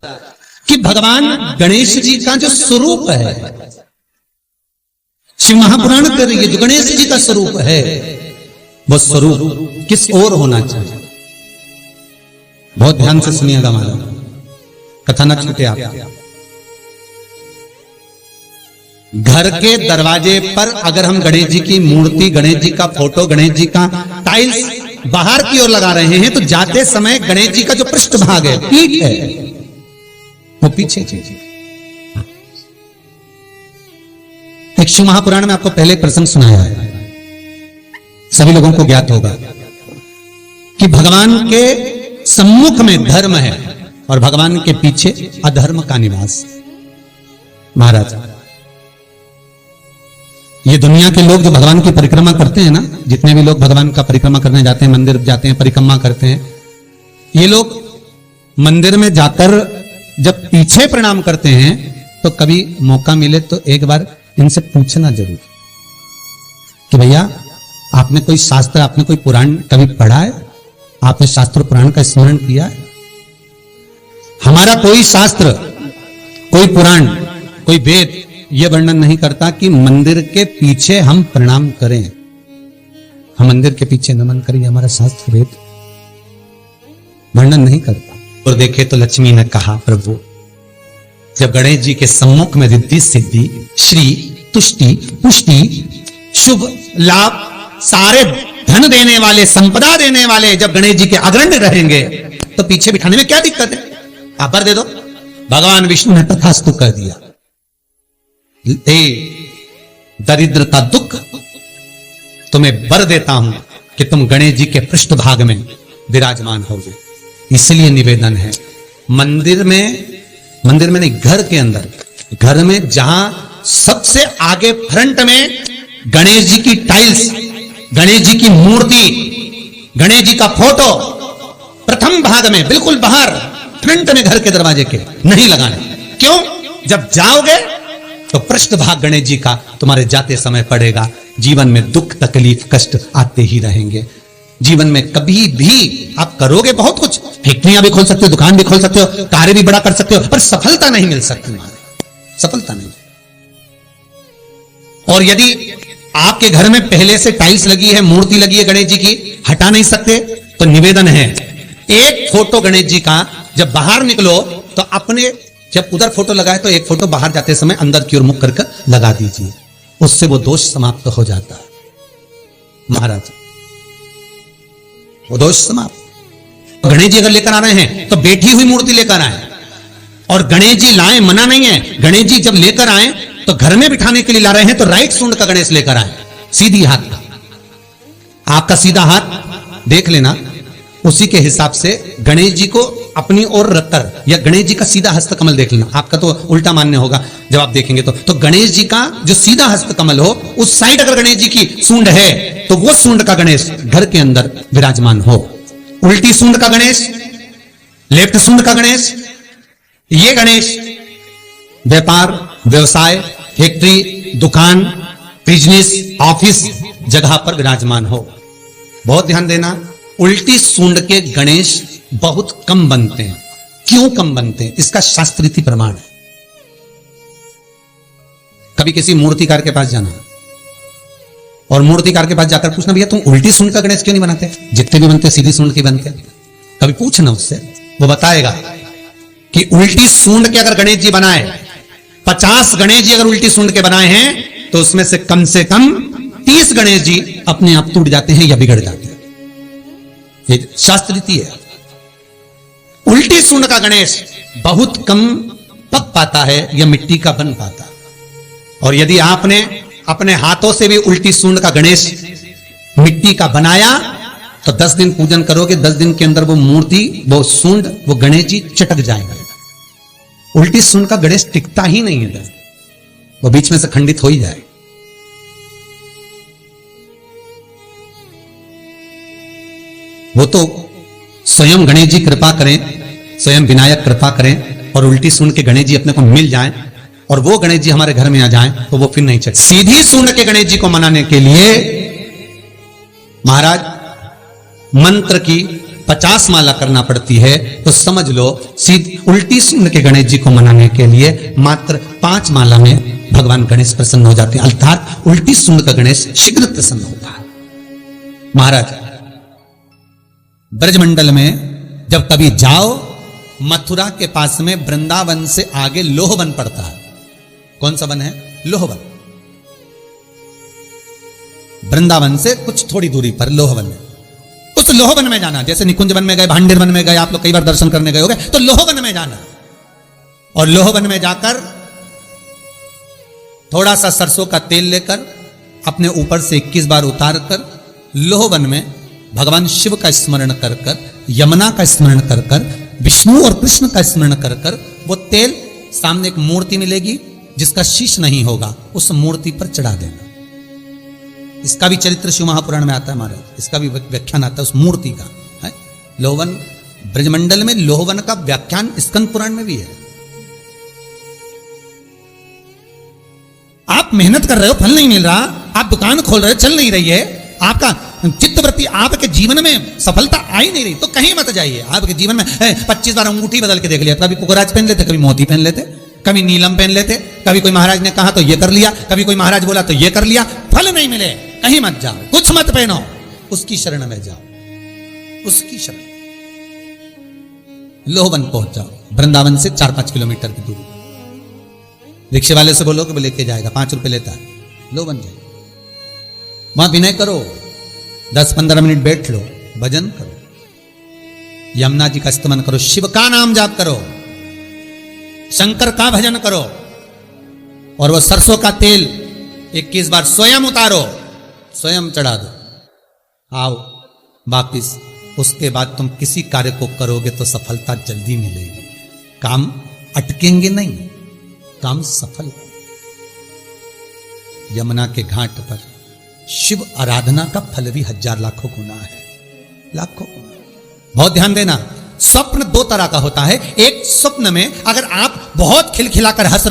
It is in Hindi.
कि भगवान गणेश जी का जो स्वरूप है, शिव महापुराण कह रही है जो गणेश जी का स्वरूप है, वो स्वरूप किस ओर होना चाहिए। बहुत ध्यान से सुनिएगा, हमारा कथा न छूटे आप। घर के दरवाजे पर अगर हम गणेश जी की मूर्ति, गणेश जी का फोटो, गणेश जी का टाइल्स बाहर की ओर लगा रहे हैं, तो जाते समय गणेश जी का जो पृष्ठभाग है, पीठ है, वो पीछे कीजिए। एक शिव महापुराण में आपको पहले एक प्रसंग सुनाया है, सभी लोगों को ज्ञात होगा कि भगवान के सम्मुख में धर्म है और भगवान के पीछे अधर्म का निवास। महाराज, ये दुनिया के लोग जो भगवान की परिक्रमा करते हैं ना, जितने भी लोग भगवान का परिक्रमा करने जाते हैं, मंदिर जाते हैं, परिक्रमा करते हैं, ये लोग मंदिर में जाकर जब पीछे प्रणाम करते हैं तो कभी मौका मिले तो एक बार इनसे पूछना जरूर कि भैया आपने कोई शास्त्र, आपने कोई पुराण कभी पढ़ा है? आपने शास्त्र पुराण का स्मरण किया है? हमारा कोई शास्त्र, कोई पुराण, कोई वेद यह वर्णन नहीं करता कि मंदिर के पीछे हम प्रणाम करें, हम मंदिर के पीछे नमन करें। हमारा शास्त्र वेद वर्णन नहीं करता। और देखे तो लक्ष्मी ने कहा, प्रभु जब गणेश जी के सम्मुख में रिद्धि सिद्धि, श्री, तुष्टि, पुष्टि, शुभ लाभ, सारे धन देने वाले, संपदा देने वाले जब गणेश जी के अग्रण्य रहेंगे तो पीछे बिठाने में क्या दिक्कत है? आप वर दे दो। भगवान विष्णु ने तथास्तु कर दिया। दरिद्रता दुख तुम्हें वर देता हूं कि तुम गणेश जी के पृष्ठभाग में विराजमान होगे। इसलिए निवेदन है, मंदिर में नहीं, घर के अंदर, घर में जहां सबसे आगे फ्रंट में गणेश जी की टाइल्स, गणेश जी की मूर्ति, गणेश जी का फोटो प्रथम भाग में बिल्कुल बाहर फ्रंट में घर के दरवाजे के नहीं लगाने। क्यों? जब जाओगे तो पृष्ठभाग गणेश जी का तुम्हारे जाते समय पड़ेगा। जीवन में दुख, तकलीफ, कष्ट आते ही रहेंगे। जीवन में कभी भी आप करोगे बहुत कुछ, फैक्ट्रियां भी खोल सकते हो, दुकान भी खोल सकते हो, कार्य भी बड़ा कर सकते हो, पर सफलता नहीं मिल सकती, सफलता नहीं। और यदि आपके घर में पहले से टाइल्स लगी है, मूर्ति लगी है गणेश जी की, हटा नहीं सकते, तो निवेदन है, एक फोटो गणेश जी का जब बाहर निकलो तो अपने, जब उधर फोटो लगाए तो एक फोटो बाहर जाते समय अंदर की ओर मुख करके लगा दीजिए। उससे वो दोष समाप्त हो जाता है। महाराज, वो दोष समाप्त। गणेश जी अगर लेकर आ रहे हैं तो बैठी हुई मूर्ति लेकर आए, और गणेश जी लाए, मना नहीं है। गणेश जी जब लेकर आए तो घर में बिठाने के लिए ला रहे हैं तो राइट सूंड का गणेश लेकर आए, सीधी हाथ का। आपका सीधा हाथ देख लेना, उसी के हिसाब से गणेश जी को अपनी ओर रखकर, या गणेश जी का सीधा हस्त कमल देख लेना। आपका तो उल्टा मान्य होगा जब आप देखेंगे तो गणेश जी का जो सीधा हस्त कमल हो, उस साइड अगर गणेश जी की सूंड है तो वो सूंड का गणेश घर के अंदर विराजमान हो। उल्टी सूंड का गणेश, लेफ्ट सूंड का गणेश, ये गणेश व्यापार, व्यवसाय, फैक्ट्री, दुकान, बिजनेस, ऑफिस जगह पर विराजमान हो। बहुत ध्यान देना, उल्टी सूंड के गणेश बहुत कम बनते हैं। क्यों कम बनते हैं? इसका शास्त्रीय प्रमाण है। कभी किसी मूर्तिकार के पास जाना और मूर्तिकार के पास जाकर पूछना, भैया तुम उल्टी सूंड का गणेश क्यों नहीं बनाते? जितने भी बनते सीधी सूंड के बनते। कभी पूछना उससे, वो बताएगा कि उल्टी सूंड के अगर गणेश जी बनाए, 50 गणेश जी अगर उल्टी सूंड के बनाए हैं तो उसमें से कम 30 गणेश जी अपने आप टूट जाते हैं या बिगड़ जाते हैं। ये शास्त्र रीति है। उल्टी सूंड का गणेश बहुत कम पक पाता है या मिट्टी का बन पाता। और यदि आपने अपने हाथों से भी उल्टी सूंड का गणेश मिट्टी का बनाया तो 10 दिन पूजन करोगे, 10 दिन के अंदर वो मूर्ति, वो सूंड, वो गणेश जी चटक जाएंगे। उल्टी सूंड का गणेश टिकता ही नहीं है, वो बीच में से खंडित हो ही जाए। वो तो स्वयं गणेश जी कृपा करें, स्वयं विनायक कृपा करें और उल्टी सूंड के गणेश जी अपने को मिल जाएं और वो गणेश जी हमारे घर में आ जाएं तो वो फिर नहीं चले। सीधी सूंड के गणेश जी को मनाने के लिए महाराज मंत्र की 50 माला करना पड़ती है, तो समझ लो सीधी उल्टी सुन के गणेश जी को मनाने के लिए मात्र 5 माला में भगवान गणेश प्रसन्न हो जाते हैं। अर्थात उल्टी सुन का गणेश शीघ्र प्रसन्न होता है। महाराज ब्रजमंडल में जब कभी जाओ, मथुरा के पास में वृंदावन से आगे लोहवन पड़ता है। कौन सा वन है? लोहवन। वृंदावन से कुछ थोड़ी दूरी पर लोहवन है। उस लोहवन में जाना, जैसे निकुंज वन में गए, भांडेर वन में गए, आप लोग कई बार दर्शन करने गए होंगे, तो लोहवन में जाना और लोहवन में जाकर थोड़ा सा सरसों का तेल लेकर अपने ऊपर से 21 बार उतार कर लोहवन में भगवान शिव का स्मरण कर कर, यमुना का स्मरण कर कर, विष्णु और कृष्ण का स्मरण कर कर, वो तेल सामने एक मूर्ति मिलेगी जिसका शीश नहीं होगा, उस मूर्ति पर चढ़ा देना। इसका भी चरित्र शिव महापुराण में आता है महाराज, इसका भी व्याख्यान आता है उस मूर्ति का है। लोहवन ब्रजमंडल में लोहवन का व्याख्यान स्कंद पुराण में भी है। आप मेहनत कर रहे हो, फल नहीं मिल रहा, आप दुकान खोल रहे हो, चल नहीं रही है, आपका चित्तवृत्ति, आपके जीवन में सफलता आ ही नहीं रही, तो कहीं मत जाइए। आपके जीवन में 25 बार अंगूठी बदल के देख लिया, कभी पुखराज पहन लेते, कभी मोती पहन लेते, कभी नीलम पहन लेते, कभी कोई महाराज ने कहा तो ये कर लिया, कभी कोई महाराज बोला तो ये कर लिया, फल नहीं मिले, कहीं मत जाओ, कुछ मत पहनो, उसकी शरण में जाओ, उसकी शरण। लोहवन पहुंच जाओ, वृंदावन से 4-5 किलोमीटर की दूरी। रिक्शे वाले से बोलो कि वो लेके जाएगा, 5 रुपए लेता है। लोहवन जाओ, वहां विनय करो, 10-15 मिनट बैठ लो, भजन करो, यमुना जी का स्तमन करो, शिव का नाम जाप करो, शंकर का भजन करो, और वो सरसों का तेल 21 बार स्वयं उतारो, स्वयं चढ़ा दो, आओ वापिस। उसके बाद तुम किसी कार्य को करोगे तो सफलता जल्दी मिलेगी, काम अटकेंगे नहीं, काम सफल। यमुना के घाट पर शिव आराधना का फल भी 1000 लाखों गुना है, लाखों गुना। बहुत ध्यान देना, स्वप्न 2 तरह का होता है। एक स्वप्न में अगर आप बहुत खिलखिलाकर हंस रहे